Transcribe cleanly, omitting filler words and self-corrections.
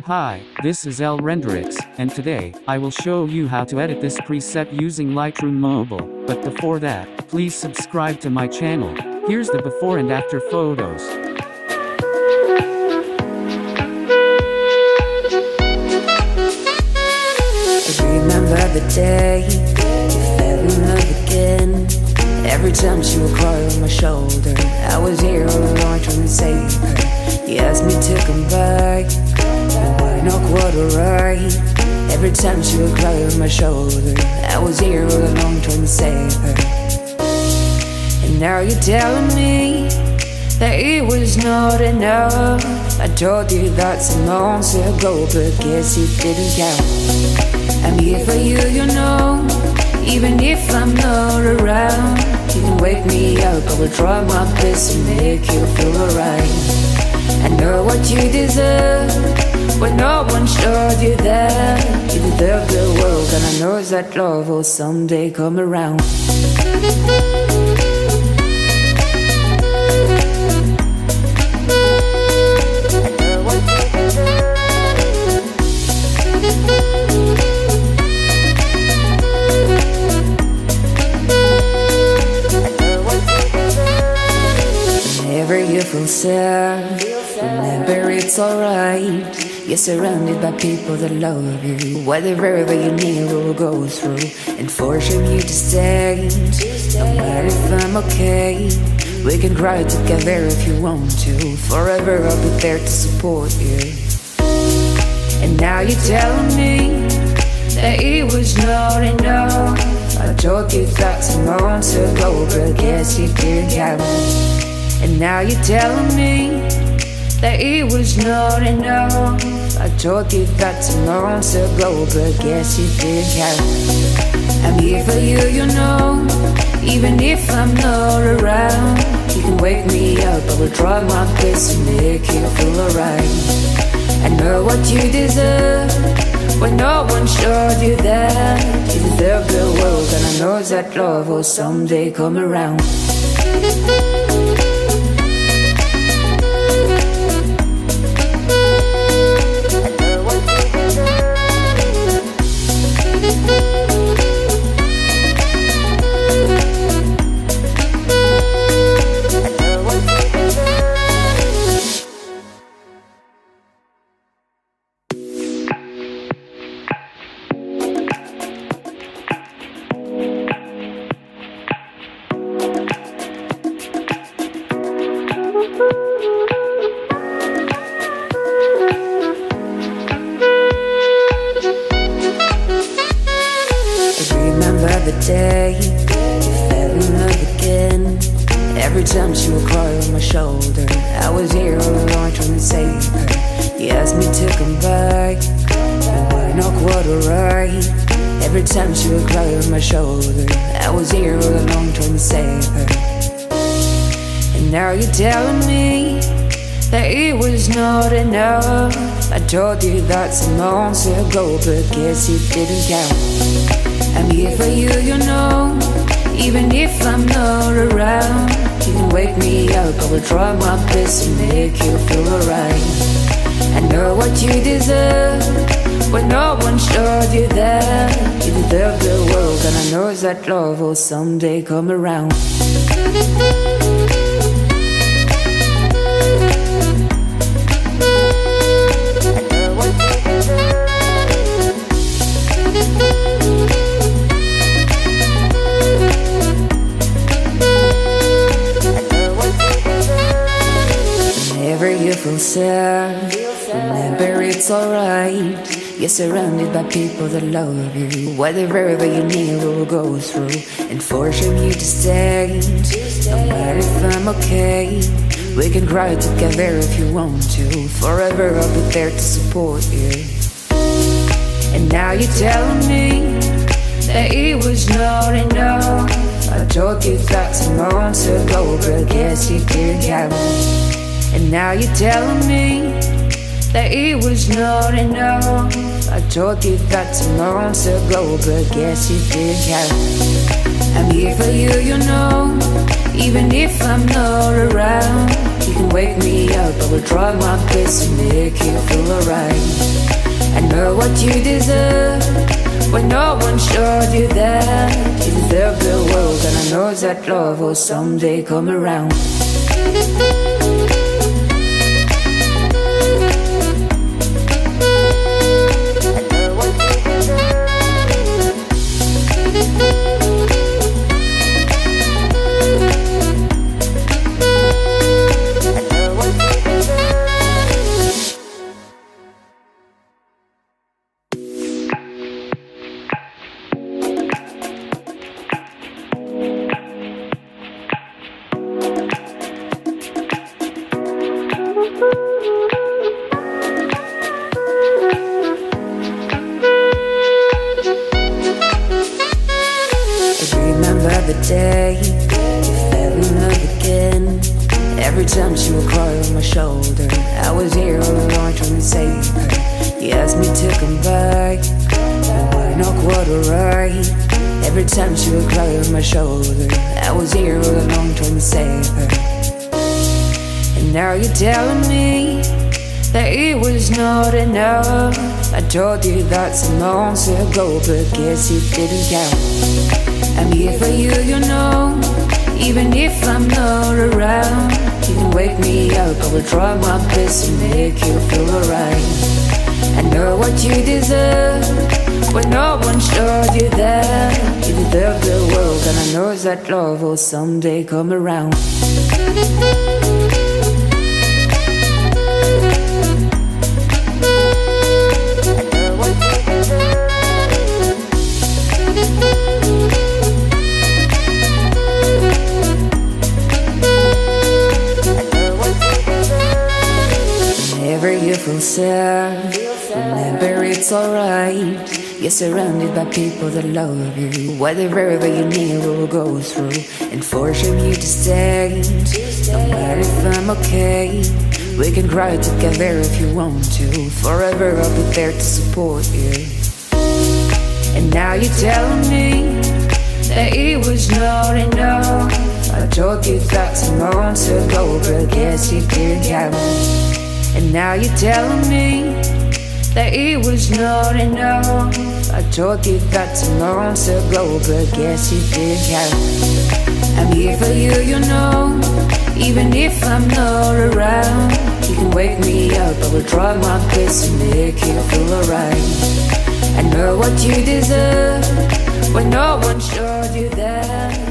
Hi, this is 𝗟𝗡𝗡𝗧, and today, I will show you how to edit this preset using Lightroom Mobile. But before that, please subscribe to my channel. Here's the before and after photos. I remember the day you fell in love again. Every time she would cry on my shoulder, I was here all alone trying to save her. You asked me to come back, and why not quite alright? Every time she would cry on my shoulder, I was here all alone trying to save her. And now you're telling me that it was not enough. I told you that some months ago, but guess you didn't count. I'm here for you, you know, even if I'm not around. You can wake me up, I will try my best to make you feel alright. I know what you deserve, but no one showed you that. You deserve the world, and I know that love will someday come around. Whenever you feel sad, remember it's alright. You're surrounded by people that love you. Whatever that you need will go through, and forcing you to stay. Don't matter if I'm okay, we can cry together if you want to. Forever I'll be there to support you. And now you're telling me that it was not enough. I told you that some months ago, but guess you didn't count. And now you're telling me that it was not enough. I told you that some months ago, but guess you didn't count. I'm here for you, you know, even if I'm not around. You can wake me up, I will try my best to make you feel alright. I know what you deserve, but no one showed you that. You deserve the world, and I know that love will someday come around. The day you fell in love again. Every time she would cry on my shoulder, I was here all alone trying to save her. You asked me to come back, and why not quite alright? Every time she would cry on my shoulder, I was here all alone trying to save her. And now you're telling me that it was not enough. I told you that some months ago, but guess you didn't count. I'm here for you, you know, even if I'm not around. You can wake me up, I will try my best to make you feel alright. I know what you deserve, but no one showed you that. You deserve the world, and I know that love will someday come around. Whenever you feel sad, remember it's alright. You're surrounded by people that love you. Whatever that you need will go through, and forcing you to stay. Don't matter if I'm okay, we can cry together if you want to. Forever I'll be there to support you. And now you're telling me that it was not enough. I told you that some months ago, but guess you didn't count. And now you're telling me that it was not enough. I told you that some months ago, but guess you didn't count. I'm here for you, you know, even if I'm not around. You can wake me up, I will try my best to make you feel alright. I know what you deserve, when no one showed you that. You deserve the world, and I know that love will someday come around. Remember the day you fell in love again. Every time she would cry on my shoulder, I was here all alone trying to save her. You asked me to come back, and why not quite alright. Every time she would cry on my shoulder, I was here all alone trying to save her. And now you're telling me that it was not enough. I told you that some months ago, but guess it didn't count. I'm here for you, you know, even if I'm not around. You can wake me up, I will try my best to make you feel alright. I know what you deserve, when no one showed you that. You deserve the world, and I know that love will someday come around. Whenever you feel sad, remember it's alright. You're surrounded by people that love you. Whatever you need will go through and force you to stay. No matter if I'm okay, we can cry together if you want to. Forever I'll be there to support you. And now you're telling me that it was not enough. I told you that some months ago, but guess you didn't count. And now you're telling me that it was not enough. I told you that some months ago, but guess you didn't count. I'm here for you, you know, even if I'm not around. You can wake me up, I will try my best to make you feel alright. I know what you deserve, when no one showed you that.